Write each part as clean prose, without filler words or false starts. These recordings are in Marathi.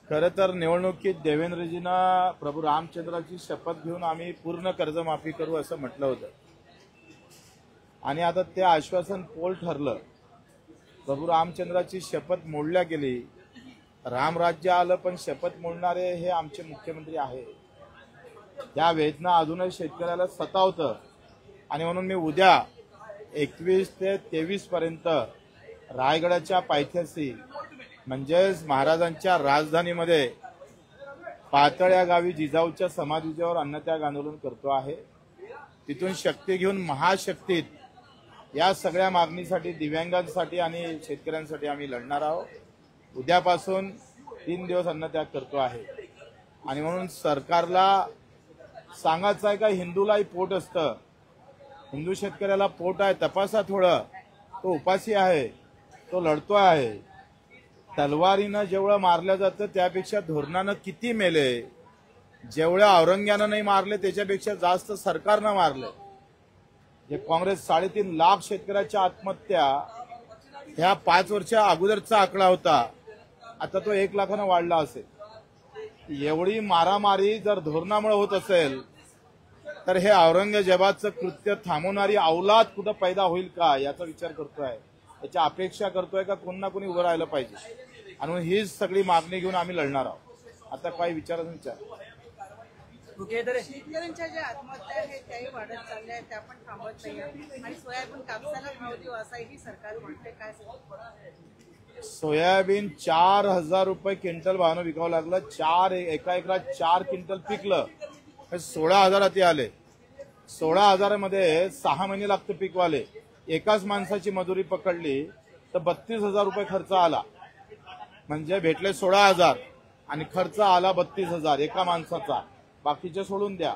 खरं तर निवडणुकीत देवेंद्रजींना प्रभू रामचंद्राची शपथ घेऊन आम्ही पूर्ण कर्जमाफी करू असं म्हटलं होतं आणि आता ते आश्वासन पोल ठरलं। प्रभू रामचंद्राची शपथ मोडल्या गेली, रामराज्य आलं, पण शपथ मोडणारे हे आमचे मुख्यमंत्री आहे। या वेदना अजूनही शेतकऱ्याला सतावतं आणि म्हणून मी उद्या 21 ते 23 पर्यंत रायगडाच्या पायथ्याशी म्हणजेच महाराजांच्या राजधानीमध्ये पातळ या गावी जिजाऊच्या समाधीवर अन्नत्याग आंदोलन करतो आहे। तिथून शक्ती घेऊन महाशक्तीत या सगळ्या मागणीसाठी, दिव्यांगांसाठी आणि शेतकऱ्यांसाठी आम्ही लढणार आहोत। उद्यापासून 3 दिवस अन्नत्याग करतो आहे आणि म्हणून सरकारला सांगायचं आहे का हिंदूलाही पोट असतं, हिंदू शेतकऱ्याला पोट आहे, तपासा थोडं, तो उपाशी आहे, तो लढतो आहे। तलवारीनं जेवढं मारलं जातं त्यापेक्षा धोरणानं किती मेले, जेवढ्या औरंग्यानं नाही मारले त्याच्यापेक्षा जास्त सरकारनं मारले। जे काँग्रेस 3.5 लाख शेतकऱ्याच्या आत्महत्या ह्या 5 वर्षा अगोदरचा आकडा होता, आता तो 1 लाखानं वाढला असेल। एवढी मारामारी जर धोरणामुळे होत असेल तर हे औरंगजेबाचं कृत्य थांबवणारी औलाद कुठं पैदा होईल का याचा विचार करतोय, याची अपेक्षा करतोय का कोण ना कोणी उभं राहिलं पाहिजे आणि हीच सगळी मागणी घेऊन आम्ही लढणार आहोत। आता काही विचारायचा विचार शेतकऱ्यांच्या ज्या आत्महत्या आहेत त्याही वाढत चालल्या आहेत, त्या पण थांबत नाही आणि सोयाबीन कापसाला भाव देऊ असाही सरकार म्हणते, काय सोयाबीन 4,000 रुपये क्विंटल भावानं विकावं लागलं। एका एकरात 4 क्विंटल पिकलं, 16,000 आले। 16,000 मध्ये 6 महिने लागते पिकवाले। एकाच माणसाची मजुरी पकडली तर 32,000 रुपये खर्च आला, म्हणजे भेटले 16,000 आणि खर्च आला 32,000 एका माणसाचा, बाकीचे सोडून द्या।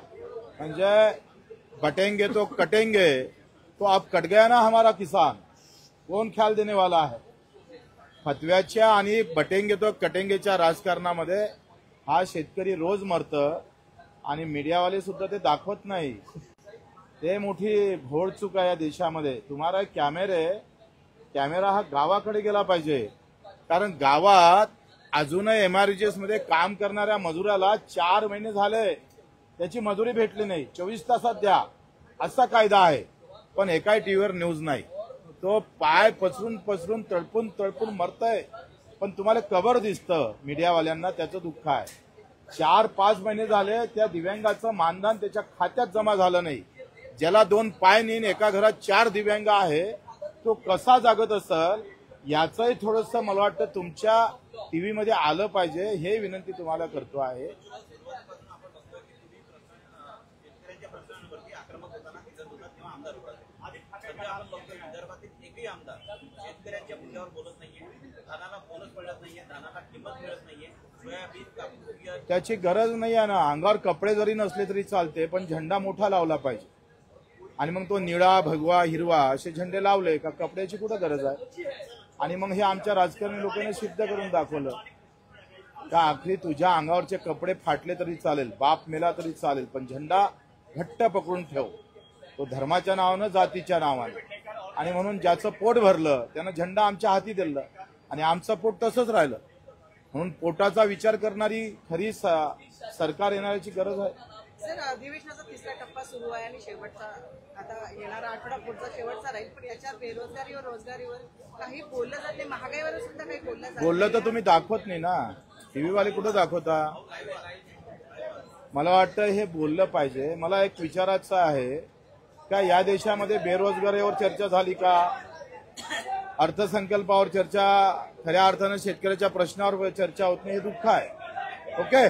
म्हणजे बटेंगे तो कटेंगे, तो अब कट गया ना हमारा किसान, कोण ख्याल देने वाला है। फतव्याच्या आणि बटेंगे तो कटेंगेच्या राजकारणामध्ये हा शेतकरी रोज मरतं आणि मीडियावाले सुद्धा ते दाखवत नाही। ते मोठी घोड चूक आहे या देशामध्ये। तुम्हाला कॅमेरा हा गावाकडे गेला पाहिजे, कारण गावात अजूनही MRGS मध्ये काम करणाऱ्या मजुराला 4 महिने झाले त्याची मजुरी भेटली नाही। 24 तासात द्या असा कायदा आहे, पण एकाही टीव्हीवर न्यूज नाही। तो पाय पसरून तळपून मरतय, पण तुम्हाला कव्हर दिसतं मीडियावाल्यांना, त्याचं दुःख आहे। 4-5 महिने झाले त्या दिव्यांगाचं मानधन त्याच्या खात्यात जमा झालं नाही। ज्याला 2 पाय नाही, एका घरात 4 दिव्यांग आहे, तो कसा जागत असेल याचंही थोडंसं मला वाटतं तुमच्या टीव्ही मध्ये आलं पाहिजे, हे विनंती तुम्हाला करतो आहे। त्याची गरज नाही आहे ना, अंगावर कपडे जरी नसले तरी चालते, पण झेंडा मोठा लावला पाहिजे। आणि मग तो निळा, भगवा, हिरवा असे झेंडे लावले का कपड्याची कुठं गरज आहे। आणि मग हे आमच्या राजकारणी लोकांनी सिद्ध करून दाखवलं का आखरी तुझ्या अंगावरचे कपडे फाटले तरी चालेल, बाप मेला तरी चालेल, पण झेंडा घट्ट पकडून ठेव, तो धर्माच्या नावानं, जातीच्या नावानं। आणि म्हणून ज्याचं पोट भरलं त्यानं झेंडा आमच्या हाती दिलं आणि आमचं पोट तसंच राहिलं। म्हणून पोटाचा विचार करणारी खरी सरकार येण्याची गरज आहे। सर, अधिवेशनाचा 3रा टप्पा सुरू आहे आणि शेवटचा आता येणारा आठवडा पुढचा शेवटचा राहील, पण याच्यावर बेरोजगारीवर, रोजगारीवर काही बोललं जाते, महागाईवर सुद्धा काही बोललं तर तुम्ही दाखवत नाही ना, टीव्ही वाले कुठं दाखवता। मला वाटतं हे बोललं पाहिजे। मला एक विचारायचं आहे का या देशामध्ये बेरोजगारीवर चर्चा झाली का, अर्थसंकल्पावर चर्चा, खऱ्या अर्थानं शेतकऱ्याच्या प्रश्नावर चर्चा होत नाही, हे दुःख आहे। ओके।